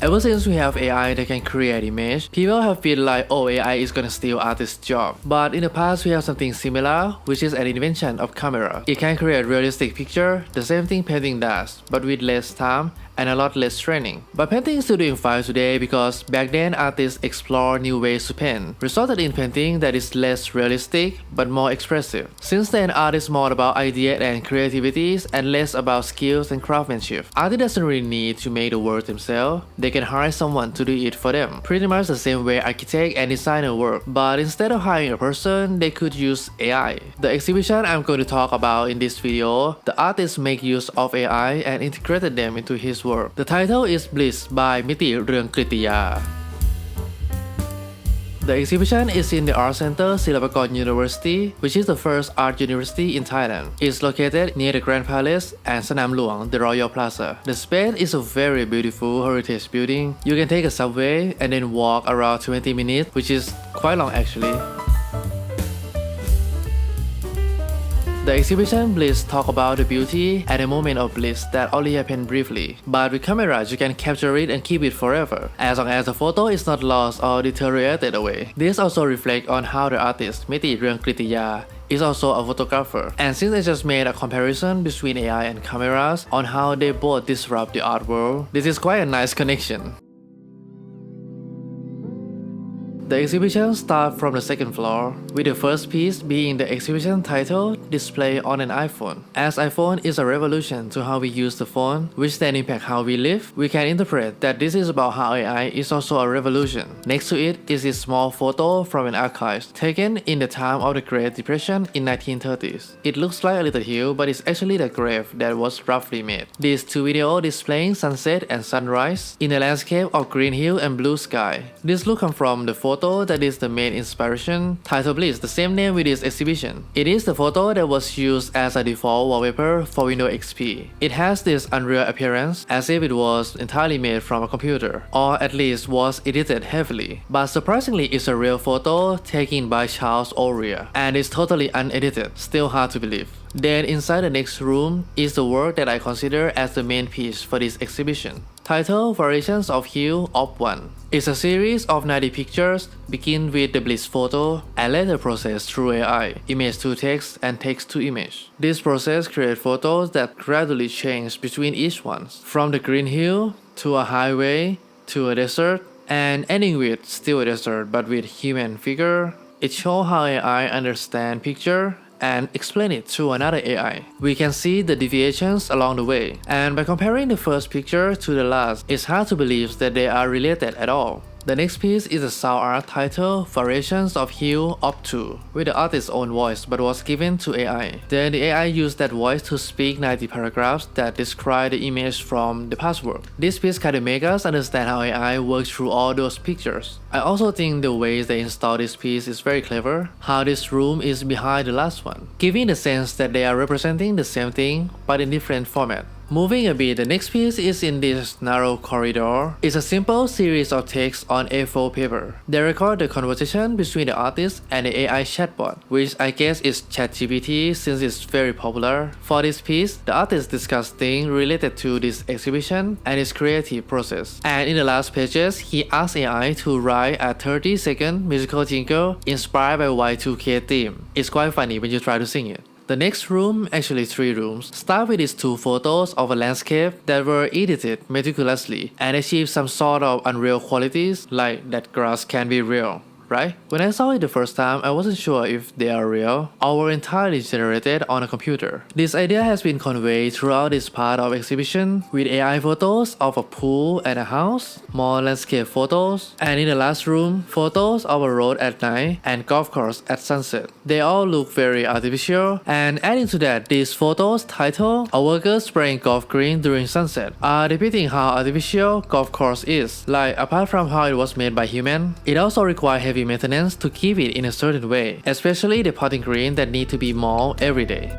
Ever since we have AI that can create image, people have been like, oh, AI is gonna steal artists' job. But in the past, we have something similar, which is an invention of camera. It can create realistic picture, the same thing painting does, but with less time and a lot less training. But painting is still doing fine today because back then artists explored new ways to paint, resulted in painting that is less realistic but more expressive. Since then, art is more about ideas and creativities and less about skills and craftsmanship. Artists doesn't really need to make the work themselves, they can hire someone to do it for them. Pretty much the same way architect and designer work, but instead of hiring a person, they could use AI. The exhibition I'm going to talk about in this video, the artist make use of AI and integrated them into his work. The title is BLISS by Miti Ruangkritya. The exhibition is in the Art Centre Silpakorn University, which is the first art university in Thailand. It's located near the Grand Palace and Sanam Luang, the Royal Plaza. The space is a very beautiful heritage building. You can take a subway and then walk around 20 minutes, which is quite long actually. The exhibition BLISS talk about the beauty and the moment of bliss that only happen briefly. But with cameras, you can capture it and keep it forever, as long as the photo is not lost or deteriorated away. This also reflects on how the artist Miti Ruangkritya is also a photographer. And since I just made a comparison between AI and cameras on how they both disrupt the art world, this is quite a nice connection. The exhibition starts from the second floor, with the first piece being the exhibition title Display on an iPhone. As iPhone is a revolution to how we use the phone, which then impact how we live, we can interpret that this is about how AI is also a revolution. Next to it is a small photo from an archive taken in the time of the Great Depression in 1930s. It looks like a little hill, but it's actually the grave that was roughly made. These two videos displaying sunset and sunrise in a landscape of green hill and blue sky. This look comes from the photo that is the main inspiration, titled BLISS, the same name with this exhibition. It is the photo that was used as a default wallpaper for Windows XP. It has this unreal appearance, as if it was entirely made from a computer, or at least was edited heavily. But surprisingly, it's a real photo taken by Charles O'Reilly, and it's totally unedited, still hard to believe. Then inside the next room is the work that I consider as the main piece for this exhibition, titled Variations of Hue of 1. It's a series of 90 pictures, begin with the BLISS photo and later processed through AI, image to text and text to image. This process creates photos that gradually change between each one, from the green hill to a highway to a desert, and ending with still a desert but with human figure. It shows how AI understands picture and explain it to another AI. We can see the deviations along the way, and by comparing the first picture to the last, it's hard to believe that they are related at all. The next piece is a sound art titled Variations of Hue of 2, with the artist's own voice but was given to AI. Then the AI used that voice to speak 90 paragraphs that describe the image from the past work. This piece kind of makes us understand how AI works through all those pictures. I also think the way they install this piece is very clever, how this room is behind the last one, giving the sense that they are representing the same thing but in different format. Moving a bit, the next piece is in this narrow corridor. It's a simple series of text on A4 paper. They record the conversation between the artist and the AI chatbot, which I guess is Chat GPT since it's very popular. For this piece, the artist discussed things related to this exhibition and its creative process. And in the last pages, he asked AI to write a 30-second musical jingle inspired by Y2K theme. It's quite funny when you try to sing it. The next room, actually 3 rooms, start with these 2 photos of a landscape that were edited meticulously and achieve some sort of unreal qualities, like that grass can be real, right? When I saw it the first time, I wasn't sure if they are real or were entirely generated on a computer. This idea has been conveyed throughout this part of exhibition with AI photos of a pool and a house, more landscape photos, and in the last room, photos of a road at night and golf course at sunset. They all look very artificial, and adding to that, these photos titled A Worker Spraying Golf Green During Sunset are depicting how artificial golf course is. Like, apart from how it was made by human, it also requires heavy maintenance to keep it in a certain way, especially the potting green that need to be mowed every day.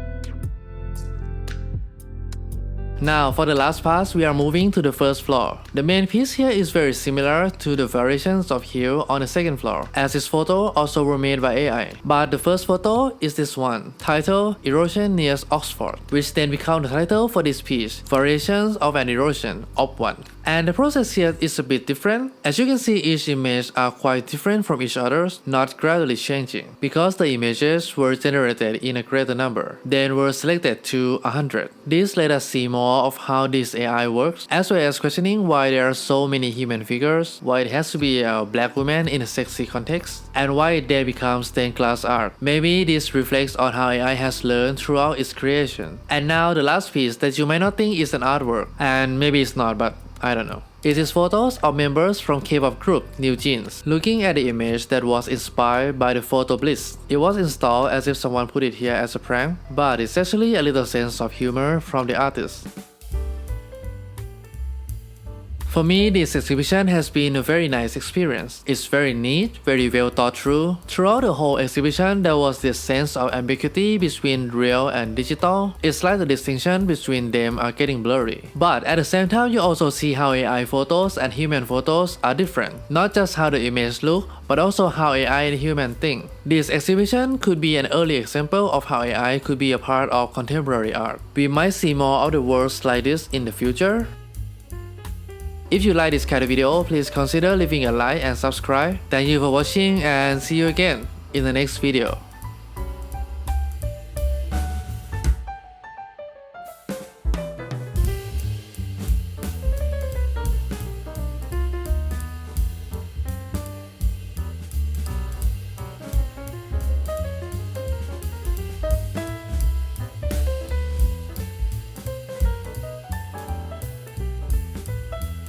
Now for the last part, we are moving to the first floor. The main piece here is very similar to the variations of hue on the second floor, as this photo also were made by AI. But the first photo is this one, titled Erosion near Oxford, which then become the title for this piece, Variations of an Erosion of One. And the process here is a bit different. As you can see, each image are quite different from each other, not gradually changing, because the images were generated in a greater number, then were selected to 100. This let us see more of how this AI works, as well as questioning why there are so many human figures, why it has to be a black woman in a sexy context, and why it then becomes stained glass art. Maybe this reflects on how AI has learned throughout its creation. And now the last piece that you might not think is an artwork, and maybe it's not, but I don't know. It is photos of members from K-pop group New Jeans. Looking at the image that was inspired by the photo BLISS. It was installed as if someone put it here as a prank, but it's actually a little sense of humor from the artist. For me, this exhibition has been a very nice experience. It's very neat, very well thought through. Throughout the whole exhibition, there was this sense of ambiguity between real and digital. It's like the distinction between them are getting blurry. But at the same time, you also see how AI photos and human photos are different. Not just how the image look, but also how AI and human think. This exhibition could be an early example of how AI could be a part of contemporary art. We might see more of the works like this in the future. If you like this kind of video, please consider leaving a like and subscribe. Thank you for watching and see you again in the next video.